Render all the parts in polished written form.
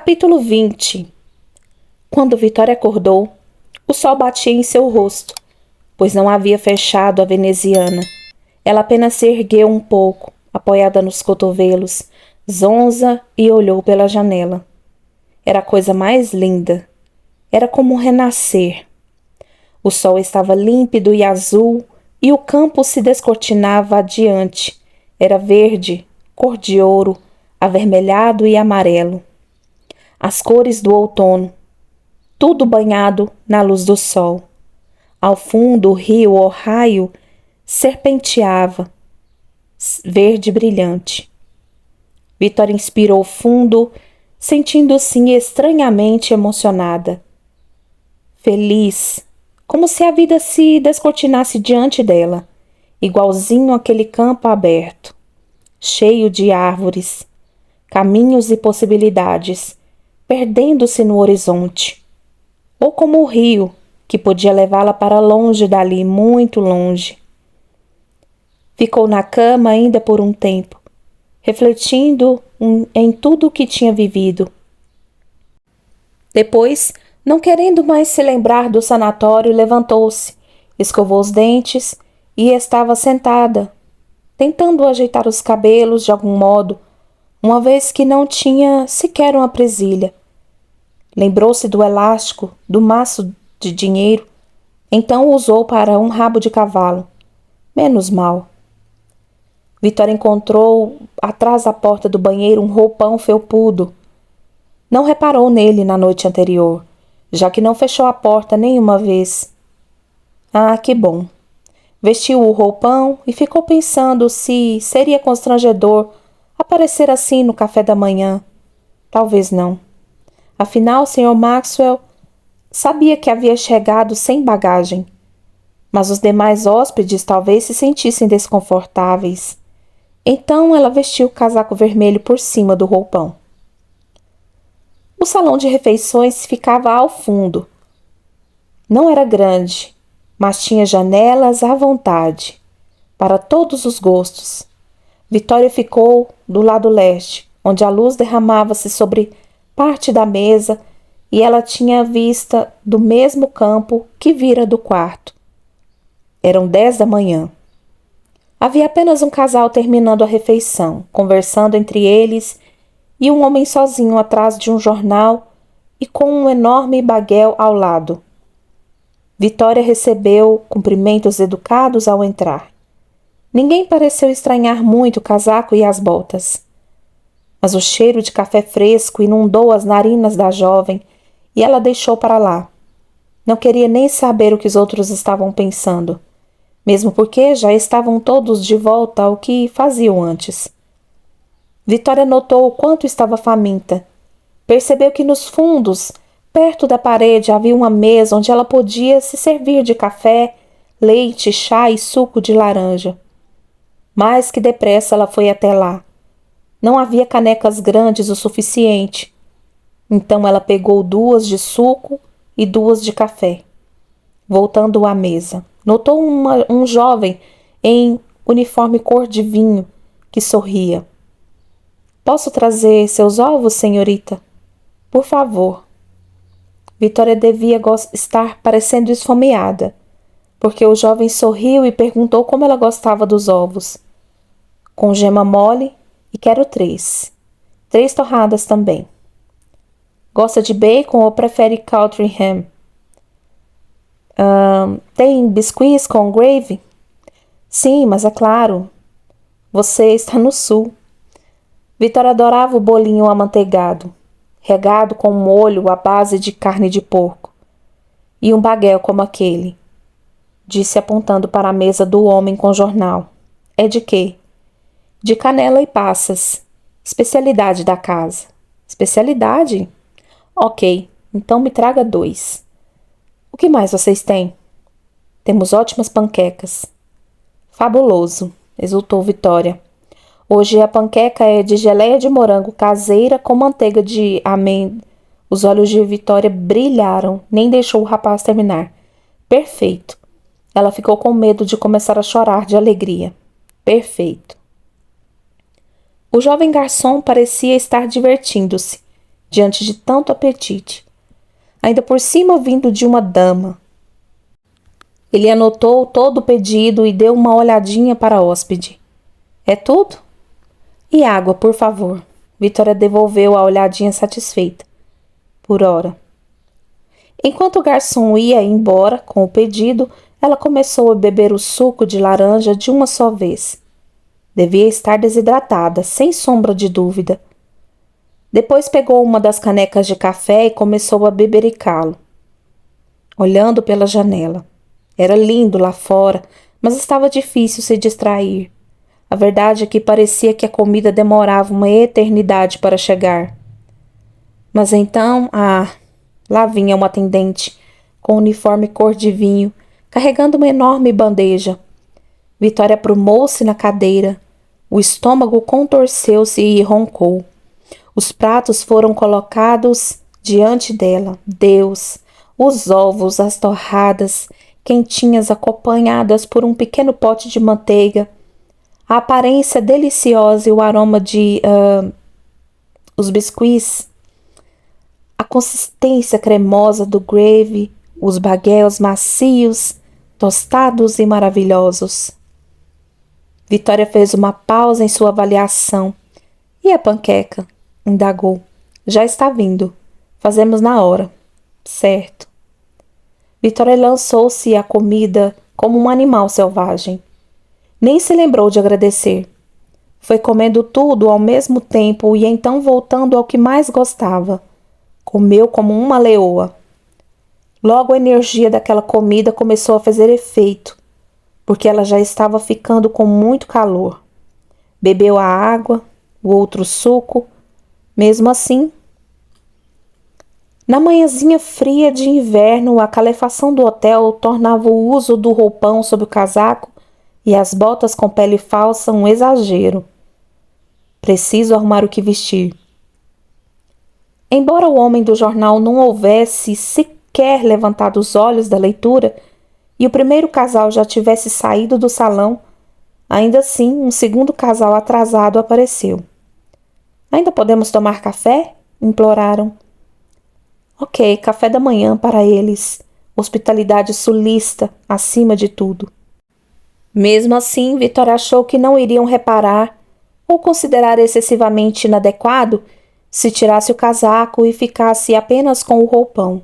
Capítulo 20. Quando Vitória acordou, o sol batia em seu rosto, pois não havia fechado a veneziana. Ela apenas se ergueu um pouco, apoiada nos cotovelos, zonza, e olhou pela janela. Era a coisa mais linda. Era como renascer. O sol estava límpido e azul, e o campo se descortinava adiante. Era verde, cor de ouro, avermelhado e amarelo. As cores do outono, tudo banhado na luz do sol. Ao fundo, o rio Ohio serpenteava, verde brilhante. Vitória inspirou fundo, sentindo-se estranhamente emocionada. Feliz, como se a vida se descortinasse diante dela, igualzinho aquele campo aberto, cheio de árvores, caminhos e possibilidades, perdendo-se no horizonte, ou como o rio, que podia levá-la para longe dali, muito longe. Ficou na cama ainda por um tempo, refletindo em tudo o que tinha vivido. Depois, não querendo mais se lembrar do sanatório, levantou-se, escovou os dentes e estava sentada, tentando ajeitar os cabelos de algum modo, uma vez que não tinha sequer uma presilha. Lembrou-se do elástico, do maço de dinheiro, então o usou para um rabo de cavalo. Menos mal. Vitória encontrou atrás da porta do banheiro um roupão felpudo. Não reparou nele na noite anterior, já que não fechou a porta nenhuma vez. Ah, que bom! Vestiu o roupão e ficou pensando se seria constrangedor aparecer assim no café da manhã. Talvez não. Afinal, o Sr. Maxwell sabia que havia chegado sem bagagem, mas os demais hóspedes talvez se sentissem desconfortáveis. Então ela vestiu o casaco vermelho por cima do roupão. O salão de refeições ficava ao fundo. Não era grande, mas tinha janelas à vontade, para todos os gostos. Vitória ficou do lado leste, onde a luz derramava-se sobre parte da mesa e ela tinha vista do mesmo campo que vira do quarto. Eram 10 da manhã. Havia apenas um casal terminando a refeição, conversando entre eles, e um homem sozinho atrás de um jornal e com um enorme baguel ao lado. Vitória recebeu cumprimentos educados ao entrar. Ninguém pareceu estranhar muito o casaco e as botas. Mas o cheiro de café fresco inundou as narinas da jovem e ela deixou para lá. Não queria nem saber o que os outros estavam pensando, mesmo porque já estavam todos de volta ao que faziam antes. Vitória notou o quanto estava faminta. Percebeu que nos fundos, perto da parede, havia uma mesa onde ela podia se servir de café, leite, chá e suco de laranja. Mais que depressa ela foi até lá. Não havia canecas grandes o suficiente. Então ela pegou 2 de suco e 2 de café. Voltando à mesa, notou um jovem em uniforme cor de vinho que sorria. Posso trazer seus ovos, senhorita? Por favor. Vitória devia estar parecendo esfomeada, porque o jovem sorriu e perguntou como ela gostava dos ovos. Com gema mole, e quero 3. 3 torradas também. Gosta de bacon ou prefere country ham? Tem biscuits com gravy? Sim, mas é claro. Você está no sul. Vitória adorava o bolinho amanteigado, regado com molho à base de carne de porco. E um baguel como aquele, disse apontando para a mesa do homem com jornal. É de quê? De canela e passas. Especialidade da casa. Especialidade? Ok, então me traga 2. O que mais vocês têm? Temos ótimas panquecas. Fabuloso, exultou Vitória. Hoje a panqueca é de geleia de morango caseira com manteiga de amêndoa. Os olhos de Vitória brilharam, nem deixou o rapaz terminar. Perfeito. Ela ficou com medo de começar a chorar de alegria. Perfeito. O jovem garçom parecia estar divertindo-se. diante de tanto apetite, ainda por cima vindo de uma dama. Ele anotou todo o pedido e deu uma olhadinha para a hóspede. É tudo? E água, por favor. Vitória devolveu a olhadinha satisfeita. Por hora. Enquanto o garçom ia embora com o pedido, ela começou a beber o suco de laranja de uma só vez. Devia estar desidratada, sem sombra de dúvida. Depois pegou uma das canecas de café e começou a bebericá-lo, olhando pela janela. Era lindo lá fora, mas estava difícil se distrair. A verdade é que parecia que a comida demorava uma eternidade para chegar. Mas então, lá vinha uma atendente, com uniforme cor de vinho, carregando uma enorme bandeja. Vitória aprumou-se na cadeira. O estômago contorceu-se e roncou. Os pratos foram colocados diante dela. Deus! Os ovos, as torradas, quentinhas acompanhadas por um pequeno pote de manteiga. A aparência deliciosa e o aroma de os biscuits. A consistência cremosa do gravy, os baguettes macios, tostados e maravilhosos. Vitória fez uma pausa em sua avaliação. E a panqueca? Indagou. Já está vindo. Fazemos na hora. Certo. Vitória lançou-se à comida como um animal selvagem. Nem se lembrou de agradecer. Foi comendo tudo ao mesmo tempo e então voltando ao que mais gostava. Comeu como uma leoa. Logo a energia daquela comida começou a fazer efeito, porque ela já estava ficando com muito calor. Bebeu a água, o outro suco. Mesmo assim, na manhãzinha fria de inverno, a calefação do hotel tornava o uso do roupão sob o casaco e as botas com pele falsa um exagero. Preciso arrumar o que vestir. Embora o homem do jornal não houvesse sequer levantado os olhos da leitura e o primeiro casal já tivesse saído do salão, ainda assim um segundo casal atrasado apareceu. Ainda podemos tomar café? Imploraram. Ok, café da manhã para eles. Hospitalidade sulista, acima de tudo. Mesmo assim, Vitória achou que não iriam reparar ou considerar excessivamente inadequado se tirasse o casaco e ficasse apenas com o roupão.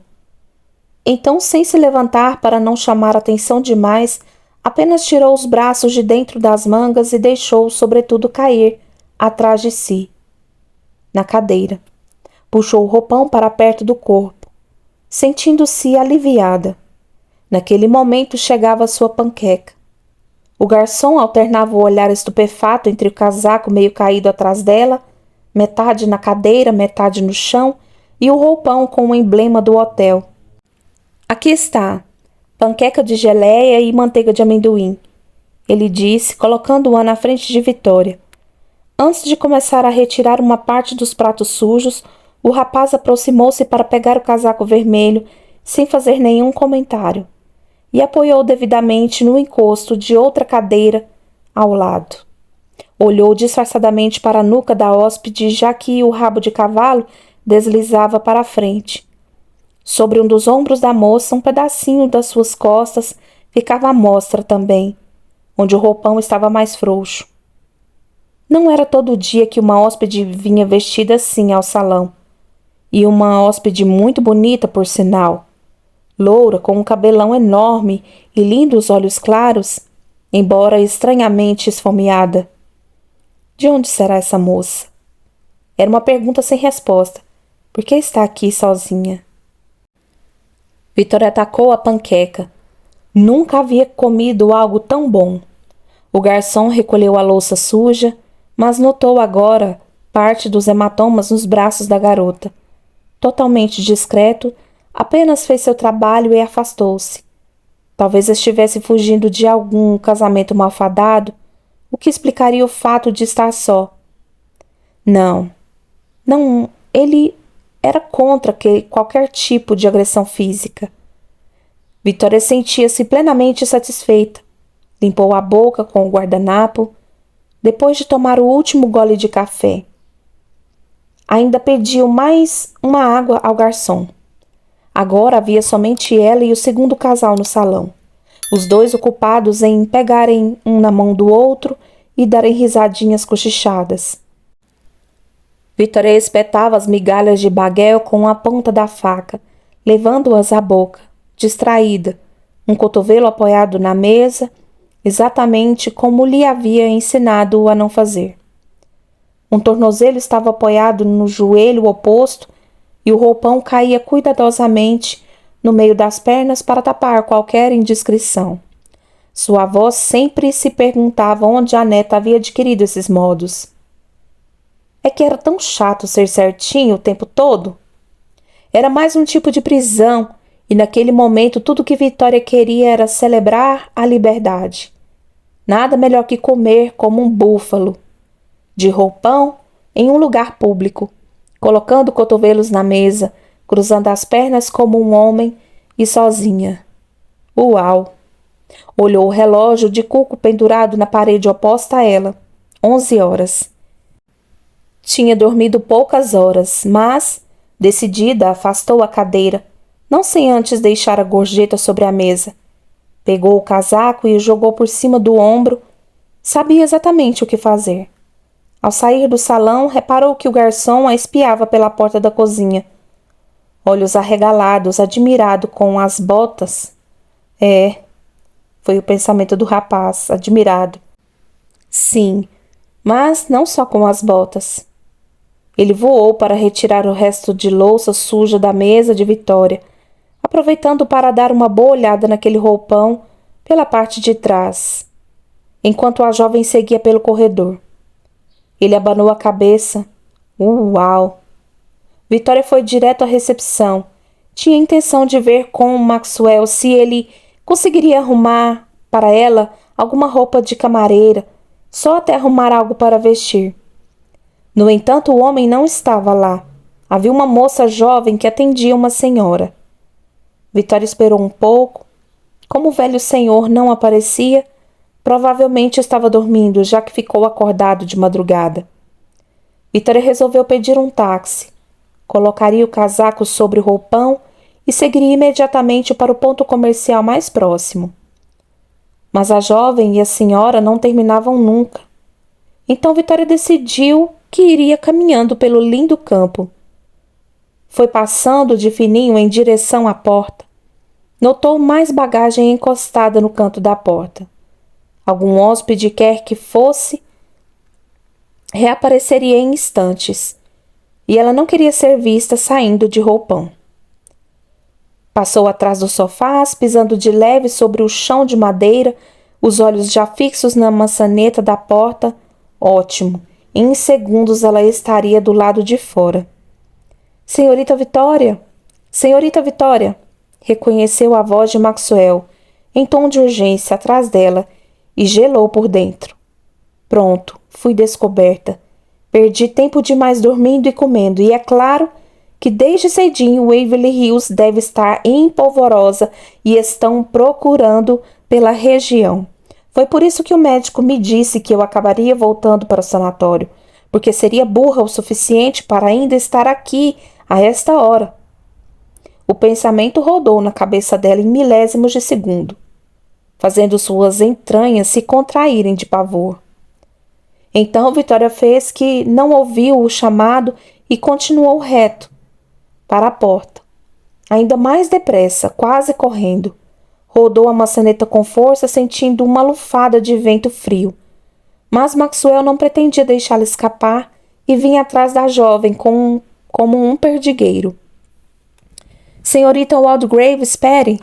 Então, sem se levantar para não chamar atenção demais, apenas tirou os braços de dentro das mangas e deixou o sobretudo cair atrás de si, na cadeira. Puxou o roupão para perto do corpo, sentindo-se aliviada. Naquele momento chegava a sua panqueca. O garçom alternava o olhar estupefato entre o casaco meio caído atrás dela, metade na cadeira, metade no chão, e o roupão com o emblema do hotel. Aqui está, panqueca de geleia e manteiga de amendoim, ele disse, colocando-a na frente de Vitória. Antes de começar a retirar uma parte dos pratos sujos, o rapaz aproximou-se para pegar o casaco vermelho, sem fazer nenhum comentário, e apoiou devidamente no encosto de outra cadeira ao lado. Olhou disfarçadamente para a nuca da hóspede, já que o rabo de cavalo deslizava para a frente. Sobre um dos ombros da moça, um pedacinho das suas costas ficava à mostra também, onde o roupão estava mais frouxo. Não era todo dia que uma hóspede vinha vestida assim ao salão. E uma hóspede muito bonita, por sinal. Loura, com um cabelão enorme e lindos olhos claros, embora estranhamente esfomeada. De onde será essa moça? Era uma pergunta sem resposta. Por que está aqui sozinha? Vitória atacou a panqueca. Nunca havia comido algo tão bom. O garçom recolheu a louça suja, mas notou agora parte dos hematomas nos braços da garota. Totalmente discreto, apenas fez seu trabalho e afastou-se. Talvez estivesse fugindo de algum casamento malfadado, o que explicaria o fato de estar só. Não, ele era contra qualquer tipo de agressão física. Vitória sentia-se plenamente satisfeita. Limpou a boca com o guardanapo, depois de tomar o último gole de café. Ainda pediu mais uma água ao garçom. Agora havia somente ela e o segundo casal no salão. Os dois ocupados em pegarem um na mão do outro e darem risadinhas cochichadas. Vitória espetava as migalhas de baguel com a ponta da faca, levando-as à boca, distraída, um cotovelo apoiado na mesa, exatamente como lhe havia ensinado a não fazer. Um tornozelo estava apoiado no joelho oposto e o roupão caía cuidadosamente no meio das pernas para tapar qualquer indiscrição. Sua avó sempre se perguntava onde a neta havia adquirido esses modos. É que era tão chato ser certinho o tempo todo? Era mais um tipo de prisão, e naquele momento tudo que Vitória queria era celebrar a liberdade. Nada melhor que comer como um búfalo, de roupão, em um lugar público, colocando cotovelos na mesa, cruzando as pernas como um homem e sozinha. Uau! Olhou o relógio de cuco pendurado na parede oposta a ela. 11 horas. Tinha dormido poucas horas, mas, decidida, afastou a cadeira, não sem antes deixar a gorjeta sobre a mesa. Pegou o casaco e o jogou por cima do ombro. Sabia exatamente o que fazer. Ao sair do salão, reparou que o garçom a espiava pela porta da cozinha. Olhos arregalados, admirado com as botas. Foi o pensamento do rapaz, admirado. Sim, mas não só com as botas. Ele voou para retirar o resto de louça suja da mesa de Vitória, aproveitando para dar uma boa olhada naquele roupão pela parte de trás, enquanto a jovem seguia pelo corredor. Ele abanou a cabeça. Uau! Vitória foi direto à recepção. Tinha intenção de ver com Maxwell se ele conseguiria arrumar para ela alguma roupa de camareira, só até arrumar algo para vestir. No entanto, o homem não estava lá. Havia uma moça jovem que atendia uma senhora. Vitória esperou um pouco. Como o velho senhor não aparecia, provavelmente estava dormindo, já que ficou acordado de madrugada. Vitória resolveu pedir um táxi. Colocaria o casaco sobre o roupão e seguiria imediatamente para o ponto comercial mais próximo. Mas a jovem e a senhora não terminavam nunca. Então Vitória decidiu que iria caminhando pelo lindo campo. Foi passando de fininho em direção à porta. Notou mais bagagem encostada no canto da porta. Algum hóspede, quer que fosse, reapareceria em instantes, e ela não queria ser vista saindo de roupão. Passou atrás dos sofás, pisando de leve sobre o chão de madeira, os olhos já fixos na maçaneta da porta. Ótimo! Em segundos ela estaria do lado de fora. Senhorita Vitória! Senhorita Vitória! Reconheceu a voz de Maxwell, em tom de urgência, atrás dela, e gelou por dentro. Pronto, fui descoberta. Perdi tempo demais dormindo e comendo, e é claro que desde cedinho Waverly Hills deve estar em polvorosa e estão procurando pela região. Foi por isso que o médico me disse que eu acabaria voltando para o sanatório, porque seria burra o suficiente para ainda estar aqui a esta hora. O pensamento rodou na cabeça dela em milésimos de segundo, fazendo suas entranhas se contraírem de pavor. Então Vitória fez que não ouviu o chamado e continuou reto para a porta. Ainda mais depressa, quase correndo. Rodou a maçaneta com força, sentindo uma lufada de vento frio. Mas Maxwell não pretendia deixá-la escapar e vinha atrás da jovem como um perdigueiro. Senhorita Waldegrave, espere!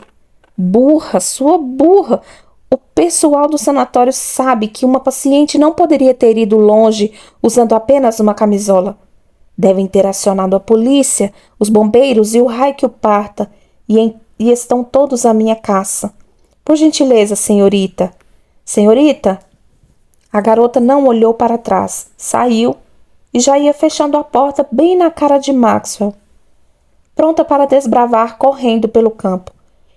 Burra, sua burra! O pessoal do sanatório sabe que uma paciente não poderia ter ido longe usando apenas uma camisola. Devem ter acionado a polícia, os bombeiros e o raio que o parta, e estão todos à minha caça. Por gentileza, senhorita. Senhorita? A garota não olhou para trás, saiu e já ia fechando a porta bem na cara de Maxwell, pronta para desbravar correndo pelo campo.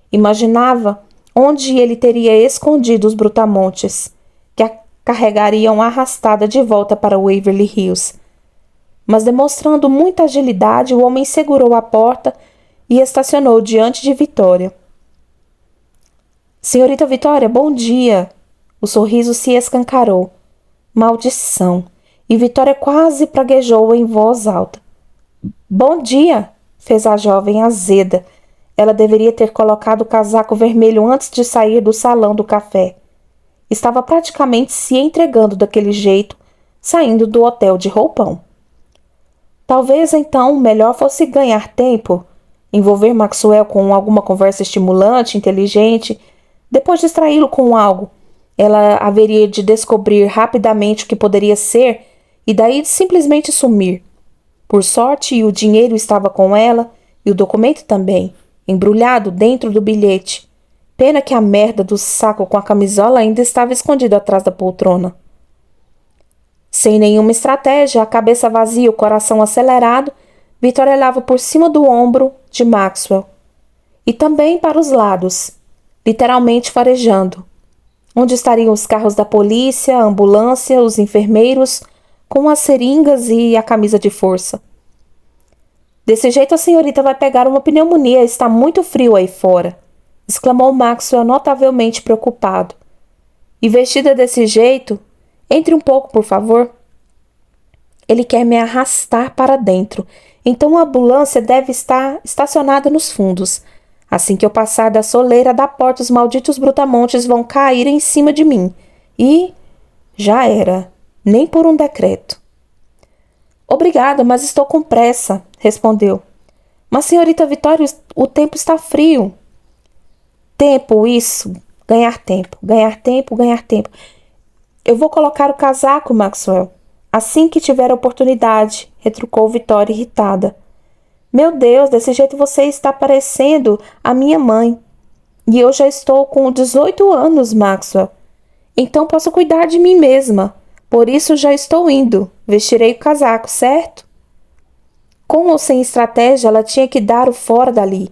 Imaginava onde ele teria escondido os brutamontes, que a carregariam arrastada de volta para Waverly Hills. mas demonstrando muita agilidade, o homem segurou a porta e estacionou diante de Vitória. Senhorita Vitória, bom dia! O sorriso se escancarou. Maldição! E Vitória quase praguejou em voz alta. Bom dia! Fez a jovem azeda. Ela deveria ter colocado o casaco vermelho antes de sair do salão do café. Estava praticamente se entregando daquele jeito, saindo do hotel de roupão. Talvez então melhor fosse ganhar tempo, envolver Maxwell com alguma conversa estimulante, inteligente, depois distraí-lo com algo. Ela haveria de descobrir rapidamente o que poderia ser e daí simplesmente sumir. Por sorte, o dinheiro estava com ela e o documento também, embrulhado dentro do bilhete. Pena que a merda do saco com a camisola ainda estava escondido atrás da poltrona. Sem nenhuma estratégia, a cabeça vazia e o coração acelerado, Vitória olhava por cima do ombro de Maxwell. E também para os lados, literalmente farejando. Onde estariam os carros da polícia, a ambulância, os enfermeiros, com as seringas e a camisa de força. Desse jeito a senhorita vai pegar uma pneumonia, está muito frio aí fora, exclamou Maxwell notavelmente preocupado. E vestida desse jeito, entre um pouco, por favor. Ele quer me arrastar para dentro, então a ambulância deve estar estacionada nos fundos. Assim que eu passar da soleira da porta, os malditos brutamontes vão cair em cima de mim. E já era, nem por um decreto. Obrigada, mas estou com pressa, respondeu. Mas, senhorita Vitória, o tempo está frio. Tempo, isso. Ganhar tempo, ganhar tempo, ganhar tempo. Eu vou colocar o casaco, Maxwell. Assim que tiver a oportunidade, retrucou Vitória irritada. Meu Deus, desse jeito você está parecendo a minha mãe. E eu já estou com 18 anos, Maxwell. Então posso cuidar de mim mesma. Por isso já estou indo. Vestirei o casaco, certo? Com ou sem estratégia, ela tinha que dar o fora dali.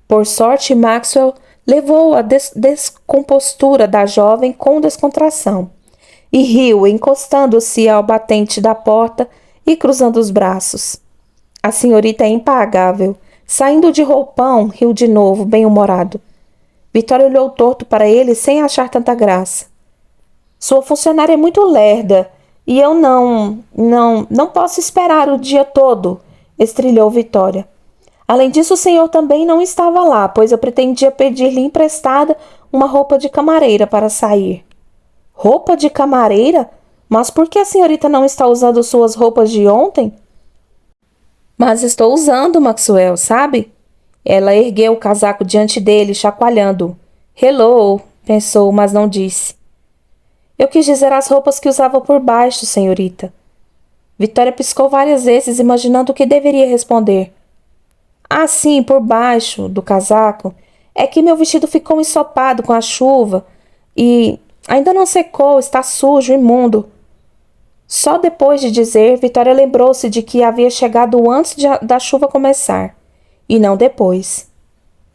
Por sorte, Maxwell levou a descompostura da jovem com descontração. E riu, encostando-se ao batente da porta e cruzando os braços. A senhorita é impagável. Saindo de roupão, riu de novo, bem-humorado. Vitória olhou torto para ele sem achar tanta graça. Sua funcionária é muito lerda e eu não posso esperar o dia todo, estrilhou Vitória. Além disso, o senhor também não estava lá, pois eu pretendia pedir-lhe emprestada uma roupa de camareira para sair. Roupa de camareira? Mas por que a senhorita não está usando suas roupas de ontem? Mas estou usando, Maxwell, sabe? Ela ergueu o casaco diante dele, chacoalhando. Hello, pensou, mas não disse. Eu quis dizer as roupas que usava por baixo, senhorita. Vitória piscou várias vezes, imaginando o que deveria responder. Ah, sim, por baixo do casaco. É que meu vestido ficou ensopado com a chuva e ainda não secou, está sujo, imundo. Só depois de dizer, Vitória lembrou-se de que havia chegado antes da chuva começar, e não depois.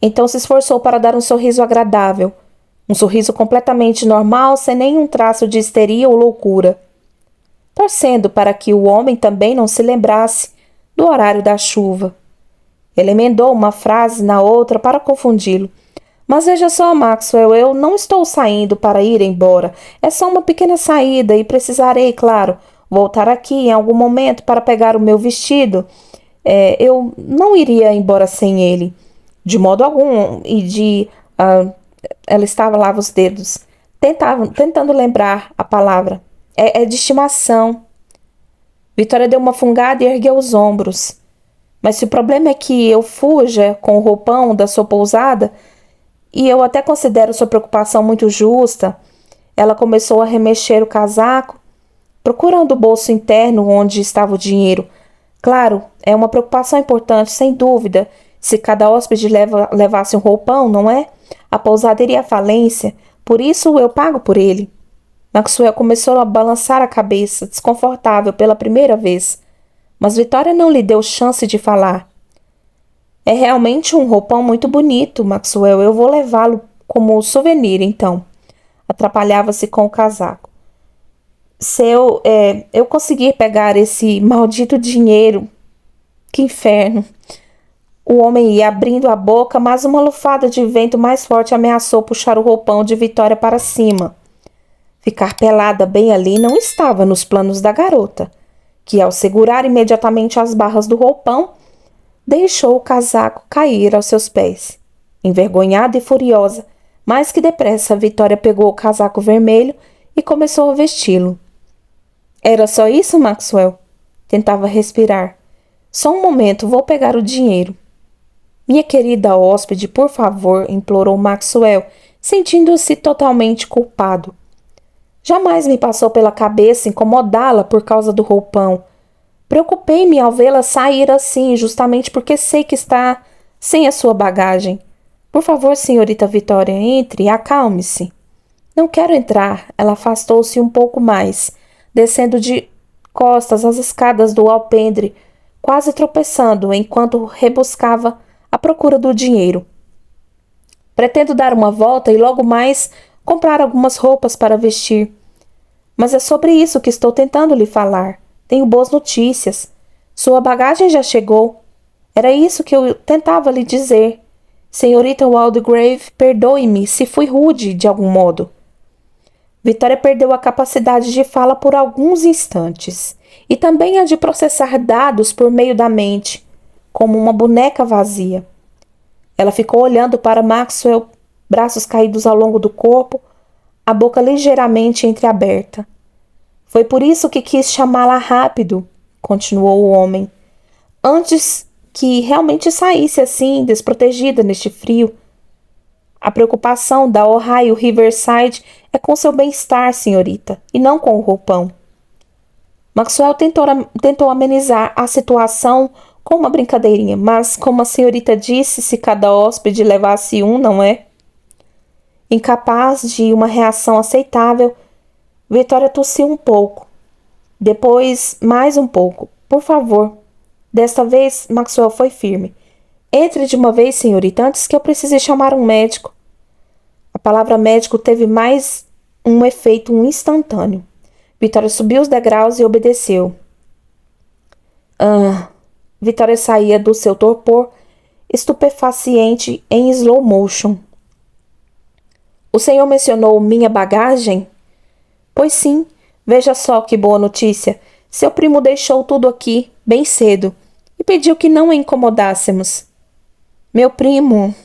Então se esforçou para dar um sorriso agradável, um sorriso completamente normal, sem nenhum traço de histeria ou loucura, torcendo para que o homem também não se lembrasse do horário da chuva. Ele emendou uma frase na outra para confundi-lo. Mas veja só, Maxwell, eu não estou saindo para ir embora. É só uma pequena saída e precisarei, claro, voltar aqui em algum momento para pegar o meu vestido. Eu não iria embora sem ele, de modo algum. Ela estava lá os dedos, tentando lembrar a palavra. É de estimação. Vitória deu uma fungada e ergueu os ombros. Mas se o problema é que eu fuja com o roupão da sua pousada, e eu até considero sua preocupação muito justa, ela começou a remexer o casaco, procurando o bolso interno onde estava o dinheiro. Claro, é uma preocupação importante, sem dúvida. Se cada hóspede levasse um roupão, não é? A pousada iria à falência, por isso eu pago por ele. Maxwell começou a balançar a cabeça, desconfortável pela primeira vez. Mas Vitória não lhe deu chance de falar. É realmente um roupão muito bonito, Maxwell. Eu vou levá-lo como souvenir, então. Atrapalhava-se com o casaco. Se eu conseguir pegar esse maldito dinheiro, que inferno. O homem ia abrindo a boca, mas uma lufada de vento mais forte ameaçou puxar o roupão de Vitória para cima. Ficar pelada bem ali não estava nos planos da garota, que, ao segurar imediatamente as barras do roupão, deixou o casaco cair aos seus pés. Envergonhada e furiosa, mais que depressa, Vitória pegou o casaco vermelho e começou a vesti-lo. Era só isso, Maxwell? Tentava respirar. Só um momento, vou pegar o dinheiro. Minha querida hóspede, por favor, implorou Maxwell, sentindo-se totalmente culpado. Jamais me passou pela cabeça incomodá-la por causa do roupão. Preocupei-me ao vê-la sair assim, justamente porque sei que está sem a sua bagagem. Por favor, senhorita Vitória, entre e acalme-se. Não quero entrar. Ela afastou-se um pouco mais, descendo de costas as escadas do alpendre, quase tropeçando enquanto rebuscava à procura do dinheiro. Pretendo dar uma volta e logo mais comprar algumas roupas para vestir. Mas é sobre isso que estou tentando lhe falar. Tenho boas notícias. Sua bagagem já chegou. Era isso que eu tentava lhe dizer. Senhorita Waldegrave, perdoe-me se fui rude de algum modo. Vitória perdeu a capacidade de fala por alguns instantes, e também a de processar dados por meio da mente, como uma boneca vazia. Ela ficou olhando para Maxwell, braços caídos ao longo do corpo, a boca ligeiramente entreaberta. Foi por isso que quis chamá-la rápido, continuou o homem, antes que realmente saísse assim, desprotegida neste frio. A preocupação da Ohio Riverside é com seu bem-estar, senhorita, e não com o roupão. Maxwell tentou amenizar a situação com uma brincadeirinha, mas, como a senhorita disse, se cada hóspede levasse um, não é? Incapaz de uma reação aceitável, Vitória tossiu um pouco. Depois, mais um pouco. Por favor. Desta vez, Maxwell foi firme. Entre de uma vez, senhorita, antes que eu precise chamar um médico. A palavra médico teve mais um efeito instantâneo. Vitória subiu os degraus e obedeceu. Vitória saía do seu torpor, estupefaciente em slow motion. O senhor mencionou minha bagagem? Pois sim, veja só que boa notícia. Seu primo deixou tudo aqui, bem cedo, e pediu que não a incomodássemos. Meu primo?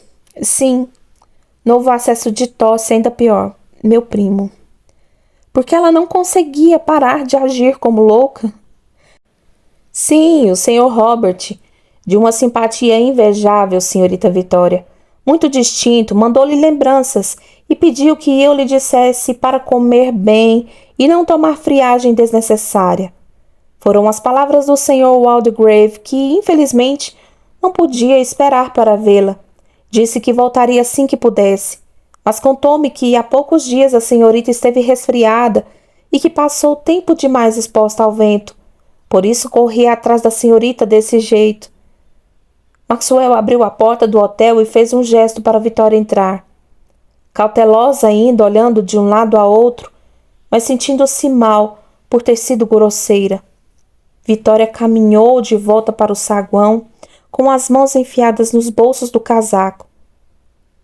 Sim. Novo acesso de tosse, ainda pior. Meu primo. Porque ela não conseguia parar de agir como louca? Sim, o Sr. Robert, de uma simpatia invejável, senhorita Vitória. Muito distinto, mandou-lhe lembranças e pediu que eu lhe dissesse para comer bem e não tomar friagem desnecessária. Foram as palavras do Sr. Waldegrave que, infelizmente, não podia esperar para vê-la. Disse que voltaria assim que pudesse, mas contou-me que há poucos dias a senhorita esteve resfriada e que passou tempo demais exposta ao vento. Por isso corria atrás da senhorita desse jeito. Maxwell abriu a porta do hotel e fez um gesto para Vitória entrar. Cautelosa ainda, olhando de um lado a outro, mas sentindo-se mal por ter sido grosseira. Vitória caminhou de volta para o saguão, com as mãos enfiadas nos bolsos do casaco.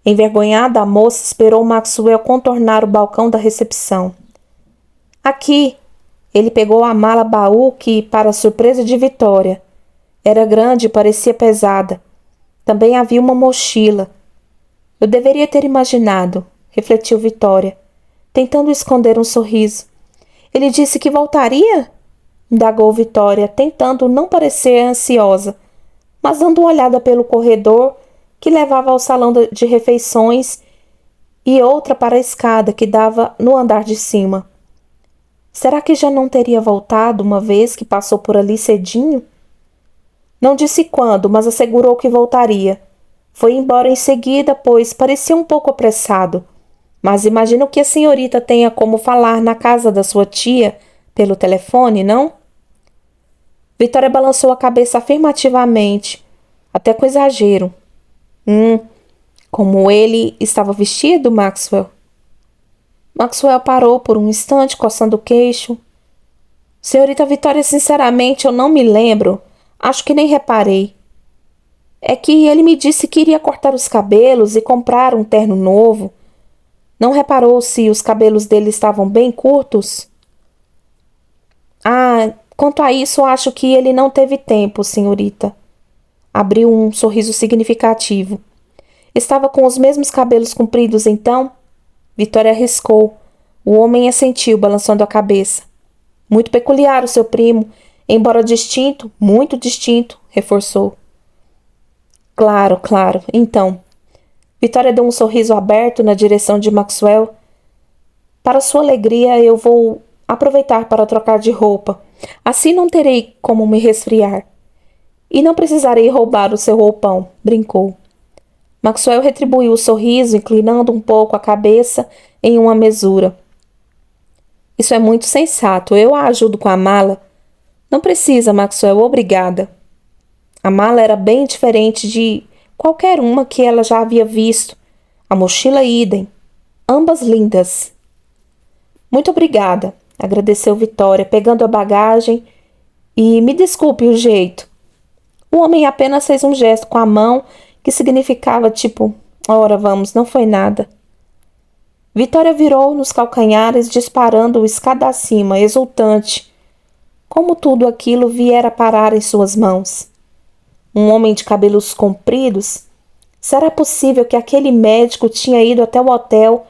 Envergonhada, a moça esperou Maxwell contornar o balcão da recepção. Aqui! Ele pegou a mala-baú que, para a surpresa de Vitória, era grande e parecia pesada. Também havia uma mochila. Eu deveria ter imaginado, refletiu Vitória, tentando esconder um sorriso. Ele disse que voltaria? Indagou Vitória, tentando não parecer ansiosa, mas dando uma olhada pelo corredor que levava ao salão de refeições e outra para a escada que dava no andar de cima. Será que já não teria voltado uma vez que passou por ali cedinho? Não disse quando, mas assegurou que voltaria. Foi embora em seguida, pois parecia um pouco apressado. Mas imagino que a senhorita tenha como falar na casa da sua tia pelo telefone, não? Vitória balançou a cabeça afirmativamente, até com exagero. Como ele estava vestido, Maxwell? Maxwell parou por um instante, coçando o queixo. Senhorita Vitória, sinceramente, eu não me lembro. Acho que nem reparei. É que ele me disse que iria cortar os cabelos e comprar um terno novo. Não reparou se os cabelos dele estavam bem curtos? Ah, quanto a isso, acho que ele não teve tempo, senhorita. Abriu um sorriso significativo. Estava com os mesmos cabelos compridos, então? Vitória arriscou. O homem assentiu, balançando a cabeça. Muito peculiar o seu primo, embora distinto, muito distinto, reforçou. Claro, claro. Então, Vitória deu um sorriso aberto na direção de Maxwell. Para sua alegria, eu vou aproveitar para trocar de roupa. Assim não terei como me resfriar. E não precisarei roubar o seu roupão, brincou. Maxwell retribuiu o sorriso, inclinando um pouco a cabeça em uma mesura. Isso é muito sensato. Eu a ajudo com a mala. Não precisa, Maxwell, obrigada. A mala era bem diferente de qualquer uma que ela já havia visto. A mochila idem. Ambas lindas. Muito obrigada, agradeceu Vitória, pegando a bagagem. E me desculpe o jeito. O homem apenas fez um gesto com a mão que significava tipo, ora vamos, não foi nada. Vitória virou nos calcanhares, disparando escada acima, exultante. Como tudo aquilo viera parar em suas mãos. Um homem de cabelos compridos? Será possível que aquele médico tinha ido até o hotel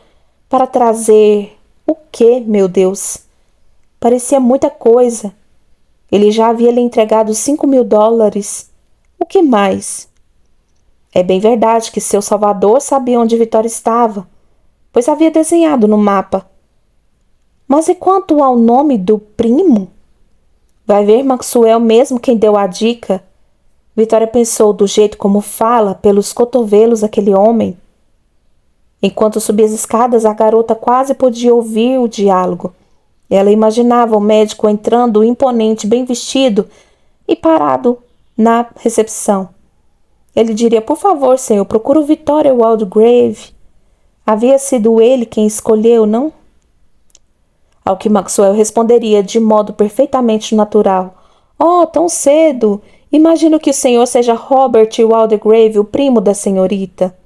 para trazer... O quê, meu Deus? Parecia muita coisa. Ele já havia lhe entregado $5.000. O que mais? É bem verdade que seu salvador sabia onde Vitória estava, pois havia desenhado no mapa. Mas e quanto ao nome do primo? Vai ver, Maxwell mesmo quem deu a dica. Vitória pensou do jeito como fala, pelos cotovelos aquele homem. Enquanto subia as escadas, a garota quase podia ouvir o diálogo. Ela imaginava o médico entrando imponente, bem vestido e parado na recepção. Ele diria, por favor, senhor, procura o Victoria Waldegrave. Havia sido ele quem escolheu, não? Ao que Maxwell responderia de modo perfeitamente natural. Oh, tão cedo! Imagino que o senhor seja Robert Waldegrave, o primo da senhorita.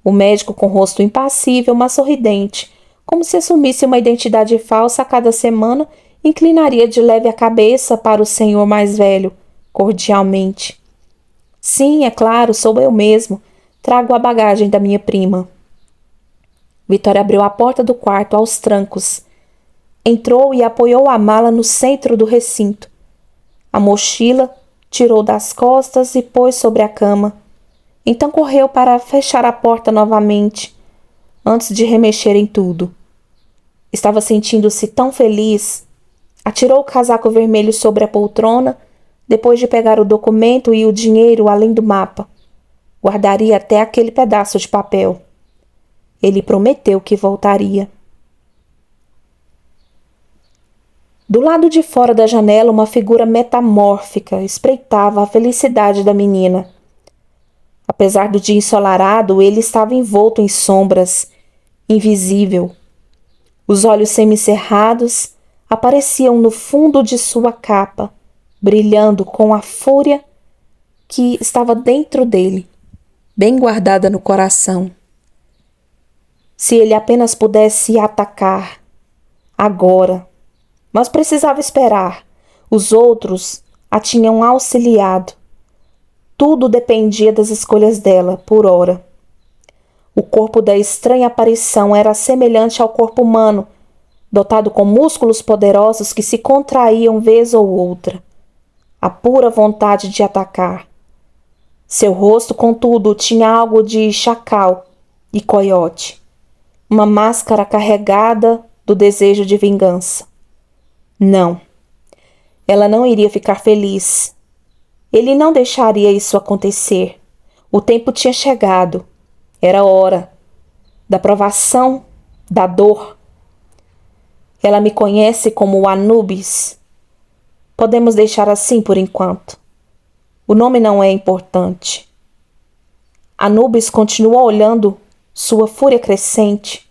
O médico, com o rosto impassível, mas sorridente, como se assumisse uma identidade falsa a cada semana, inclinaria de leve a cabeça para o senhor mais velho, cordialmente. Sim, é claro, sou eu mesmo. Trago a bagagem da minha prima. Vitória abriu a porta do quarto aos trancos. Entrou e apoiou a mala no centro do recinto. A mochila tirou das costas e pôs sobre a cama. Então correu para fechar a porta novamente, antes de remexer em tudo. Estava sentindo-se tão feliz. Atirou o casaco vermelho sobre a poltrona, depois de pegar o documento e o dinheiro além do mapa. Guardaria até aquele pedaço de papel. Ele prometeu que voltaria. Do lado de fora da janela, uma figura metamórfica espreitava a felicidade da menina. Apesar do dia ensolarado, ele estava envolto em sombras, invisível. Os olhos semicerrados apareciam no fundo de sua capa, brilhando com a fúria que estava dentro dele, bem guardada no coração. Se ele apenas pudesse atacar, agora. Mas precisava esperar. Os outros a tinham auxiliado. Tudo dependia das escolhas dela, por ora. O corpo da estranha aparição era semelhante ao corpo humano, dotado com músculos poderosos que se contraíam vez ou outra. A pura vontade de atacar. Seu rosto, contudo, tinha algo de chacal e coiote. Uma máscara carregada do desejo de vingança. Não. Ela não iria ficar feliz. Ele não deixaria isso acontecer. O tempo tinha chegado. Era hora. Da provação, da dor. Ela me conhece como Anubis. Podemos deixar assim por enquanto. O nome não é importante. Anubis continuou olhando sua fúria crescente.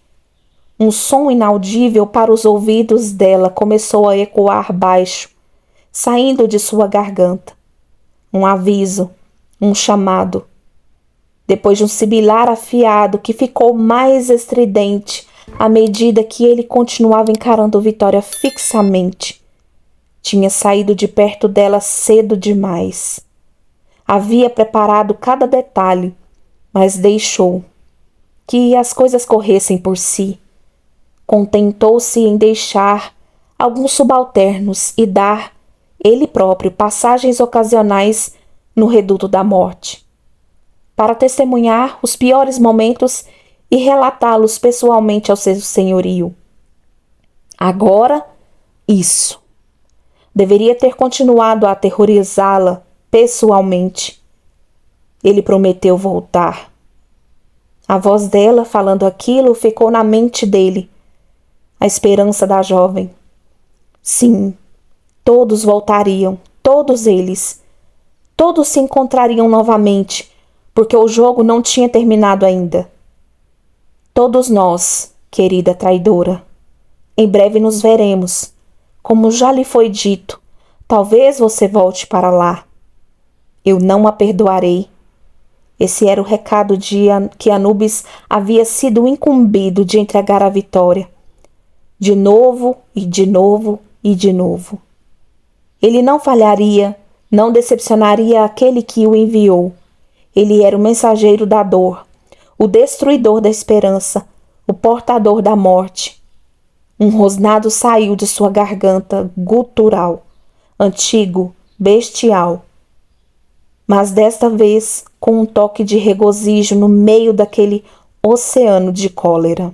Um som inaudível para os ouvidos dela começou a ecoar baixo, saindo de sua garganta. Um aviso, um chamado. Depois de um sibilar afiado que ficou mais estridente à medida que ele continuava encarando Vitória fixamente. Tinha saído de perto dela cedo demais. Havia preparado cada detalhe, mas deixou que as coisas corressem por si. Contentou-se em deixar alguns subalternos e dar, ele próprio, passagens ocasionais no reduto da morte, para testemunhar os piores momentos e relatá-los pessoalmente ao seu senhorio. Agora, isso. Deveria ter continuado a aterrorizá-la pessoalmente. Ele prometeu voltar. A voz dela, falando aquilo, ficou na mente dele. A esperança da jovem. Sim, todos voltariam, todos eles. Todos se encontrariam novamente, porque o jogo não tinha terminado ainda. Todos nós, querida traidora. Em breve nos veremos. Como já lhe foi dito, talvez você volte para lá. Eu não a perdoarei. Esse era o recado que Anubis havia sido incumbido de entregar à Vitória. De novo e de novo e de novo. Ele não falharia, não decepcionaria aquele que o enviou. Ele era o mensageiro da dor, o destruidor da esperança, o portador da morte. Um rosnado saiu de sua garganta gutural, antigo, bestial, mas desta vez com um toque de regozijo no meio daquele oceano de cólera.